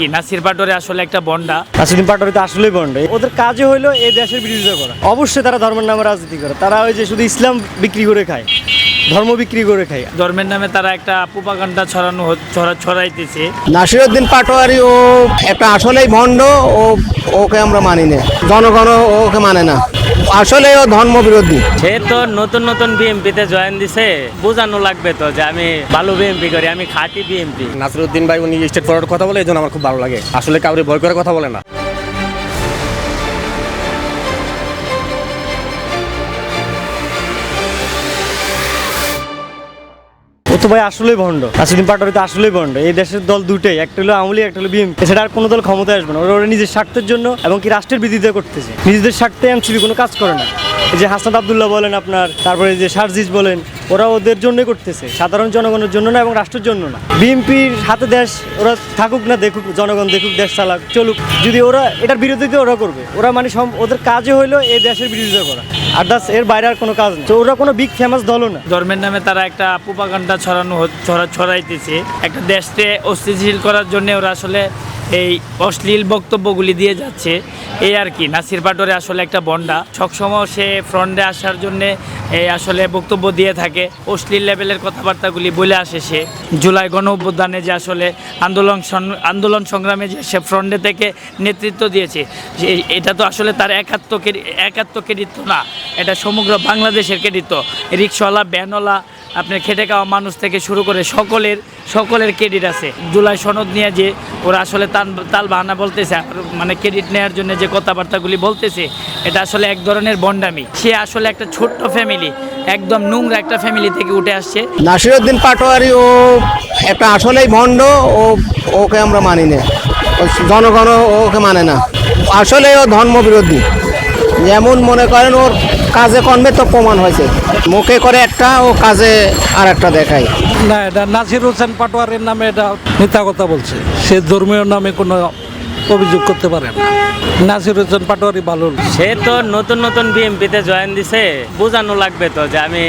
কি নাসির পাটোয়ারি আসলে একটা বন্ডা। নাসির পাটোয়ারি তো আসলেই বন্ডা। ওদের কাজই হলো এই দেশের বিরোধিতা করা। অবশ্যই তারা ধর্মের নামে রাজনীতি করে। তারা ওই যে শুধু ইসলাম বিক্রি করে খায়, ধর্ম বিক্রি করে খায়। ধর্মের নামে তারা একটা প্রোপাগান্ডা ছড়াইতেছে। নাসিরউদ্দিন পাটোয়ারি ও একটা আসলেই ভণ্ড। ওকে আমরা মানি না, জনগণ ওকে মানে না, আসলে ও ধর্ম বিরোধী। সে তো নতুন নতুন বিএমপিতে জয়েন দিছে, বোঝানো লাগবে তো যে আমি ভালো বিএমপি করি, আমি খাঁটি বিএমপি। নাসিরউদ্দিন ভাই উনি স্টেট ফরওয়ার্ড কথা বলে, এই জন্য আমার খুব ভালো লাগে। আসলে কাউরে ভয় করে কথা বলে না। ও তো ভাই আসলেই ভণ্ড। নাসির পাটোয়ারি তো আসলেই ভণ্ড। এই দেশের দল দুটোই, একটা হলো আওয়ামী লীগ, একটা হলো বিএনপি। এছাড়া আর কোনো দল ক্ষমতায় আসবে না। ওরা নিজের স্বার্থের জন্য এবং কি রাষ্ট্রের বিরোধিতা করতেছে। নিজেদের স্বার্থে এনসিপি কোনো কাজ করে না। এই যে হাসান আব্দুল্লাহ বলেন আপনার, তারপরে যে সার্জিস বলেন, ওরা ওদের জন্যই করতেছে, সাধারণ জনগণের জন্য না এবং রাষ্ট্রের জন্য না। বিএনপির হাতে দেশ, ওরা থাকুক না দেখুক, জনগণ দেখুক, দেশ চালাক চলুক। যদি ওরা এটার বিরোধিতা ওরা করবে, ওরা মানে ওদের কাজই হলো এই দেশের বিরোধিতা করা, আর এর বাইরে আর কোনো কাজ নেই। তো ওরা কোনো বিগ ফেমাস দলও না। ধর্মের নামে তারা একটা প্রোপাগান্ডা ছড়াইতেছে। একটা দেশকে অস্থিতিশীল করার জন্য ওরা আসলে এই অশ্লীল বক্তব্যগুলি দিয়ে যাচ্ছে, এই আর কি। নাসির পাটোয়ারি আসলে একটা বন্ডা। সবসময় সে ফ্রন্টে আসার জন্যে এই আসলে বক্তব্য দিয়ে থাকে, অশ্লীল লেভেলের কথাবার্তাগুলি বলে আসে সে। জুলাই গণ অভ্যুত্থানে যে আসলে আন্দোলন সংগ্রামে যে সে ফ্রন্টে থেকে নেতৃত্ব দিয়েছে, এটা তো আসলে তার একাত্ম কৃতিত্ব না, এটা সমগ্র বাংলাদেশের কৃতিত্ব। রিক্সাওয়ালা, ভ্যানওয়ালা, আপনার খেটে খাওয়া মানুষ থেকে শুরু করে সকলের ক্রেডিট আছে। জুলাই সনদ নিয়ে যে ওরা আসলে তাল বাহানা বলতেছে, মানে ক্রেডিট নেওয়ার জন্য যে কথাবার্তাগুলি বলতেছে, এটা আসলে এক ধরনের বন্ডামি। সে আসলে একটা ছোট্ট ফ্যামিলি, একদম নোংরা একটা ফ্যামিলি থেকে উঠে আসছে। নাসিরউদ্দিন পাটোয়ারি ও একটা আসলেই ভণ্ড। ওকে আমরা মানি না, জনগণ ওকে মানে না, আসলে ও ধর্ম বিরোধী। যেমন মনে করেন ওর কাজে কর্মে তো প্রমাণ হয়েছে, মুখে করে একটা, ও কাজে আর একটা দেখায় না। এটা নাসির হোসেন পাটোয়ারির নামে এটা মিথ্যা কথা বলছে। সে ধর্মীয় নামে কোনো অভিযোগ করতে পারে না। নাসির হোসেন পাটোয়ারি ভালো। সে তো নতুন নতুন বিএমপিতে জয়েন দিছে, বোঝানো লাগবে তো যে আমি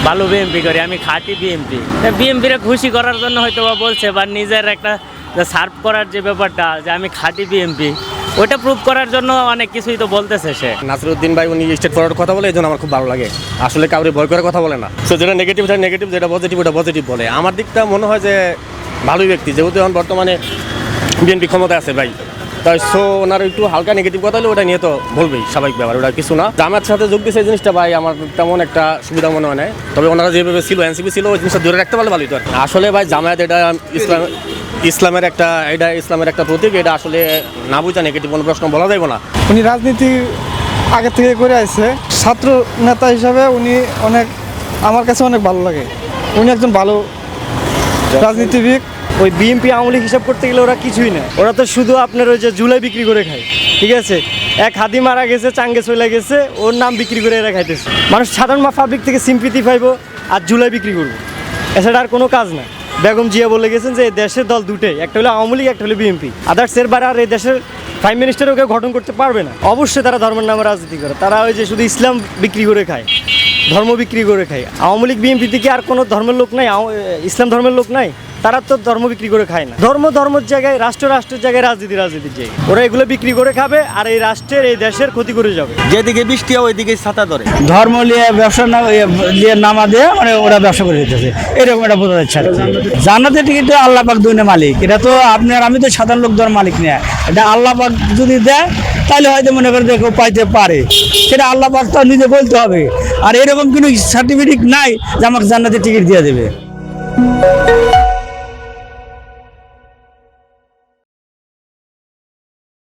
ভালো বিএমপি করি, আমি খাঁটি বিএমপি। বিএমপিরে খুশি করার জন্য হয়তো বা বলছে, বা নিজের একটা সার্ভ করার যে ব্যাপারটা, যে আমি খাঁটি বিএমপি, ওইটা প্রুভ করার জন্য অনেক কিছুই তো বলতেছে সে। নাসিরউদ্দিন ভাই উনি স্টেট ফরওয়ার্ড কথা বলে, এই জন্য আমার খুব ভালো লাগে। আসলে কাউরে ভয় করে কথা বলে না। সো যেটা নেগেটিভ সেটা নেগেটিভ, যেটা পজিটিভ ওটা পজিটিভ বলে। আমার দিকটা মনে হয় যে ভালোই ব্যক্তি, যেহেতু এখন বর্তমানে বিএনপি ক্ষমতা আছে ভাই, তাই সো ওনার একটু হালকা নেগেটিভ কথা হলে ওটা নিয়ে তো বলবেই, স্বাভাবিক ব্যাপার, ওটা কিছু না। জামায়াতের সাথে যোগ দিয়েছে এই জিনিসটা ভাই আমার তেমন একটা সুবিধা মনে হয় না। তবে ওনারা যেভাবে ছিল, এনসিপি ছিল, ওই জিনিসটা ধরে রাখতে পারলে ভালোই। তো আসলে ভাই জামায়াত এটা ইসলামের একটা প্রতীক। এটা আসলে না বুঝা নেগেটিভ কোনো প্রশ্ন বলা যাবে না। উনি রাজনীতি আগে থেকে করে আসছে, ছাত্র নেতা হিসাবে উনি আমার কাছে অনেক ভালো লাগে। উনি একজন ভালো রাজনীতিবিদ। ওই বিএনপি আওয়ামী লীগ হিসাব করতে গেলে ওরা কিছুই না। ওরা তো শুধু আপনার ওই যে জুলাই বিক্রি করে খায়, ঠিক আছে। এক হাদি মারা গেছে, চাঙ্গে চলে গেছে, ওর নাম বিক্রি করে এরা খাইতেছে। মানুষ সাধারণ পাবলিক থেকে সিম্পিতি পাইব আর জুলাই বিক্রি করবো, এছাড়া আর কোনো কাজ না। বেগম জিয়া বলে গেছেন যে দেশের দল দুটোই, একটা হলো আওয়ামী লীগ, একটা হলো বিএনপি। আদার্স এর বাইরে আর এই দেশের প্রাইম মিনিস্টার ওকে গঠন করতে পারবে না। অবশ্যই তারা ধর্মের নামে রাজনীতি করে। তারা ওই যে শুধু ইসলাম বিক্রি করে খায়, ধর্ম বিক্রি করে খায়। আওয়ামী লীগ বিএনপি থেকে আর কোনো ধর্মের লোক নাই, ইসলাম ধর্মের লোক নাই। তারা তো ধর্ম বিক্রি করে খায় না। ধর্মের জায়গায়, রাষ্ট্রের জায়গায় রাজনীতির জায়গায় ওরা এগুলো বিক্রি করে খাবে, আর এই রাষ্ট্রের, এই দেশের ক্ষতি করে যাবে। যেদিকে বৃষ্টি হয় ওইদিকে ছাতা ধরে। ধর্ম নিয়ে ব্যবসা নিয়ে নামা দিয়ে মানে ওরা ব্যবসা করে দিতেছে, এরকম একটা বোঝা যাচ্ছে। জান্নাতে টিকিট তো আল্লাহ পাক দুনিয়া মালিক। এটা তো আমি তো সাধারণ লোক ধর মালিক নেই। এটা আল্লাহ পাক যদি দেয় তাহলে হয়তো মনে করে দেখো পাইতে পারে, সেটা আল্লাহ পাক তো নিজে বলতে হবে। আর এরকম কোনো সার্টিফিকেট নাই যে আমাকে জান্নাতে টিকিট দিয়ে দেবে।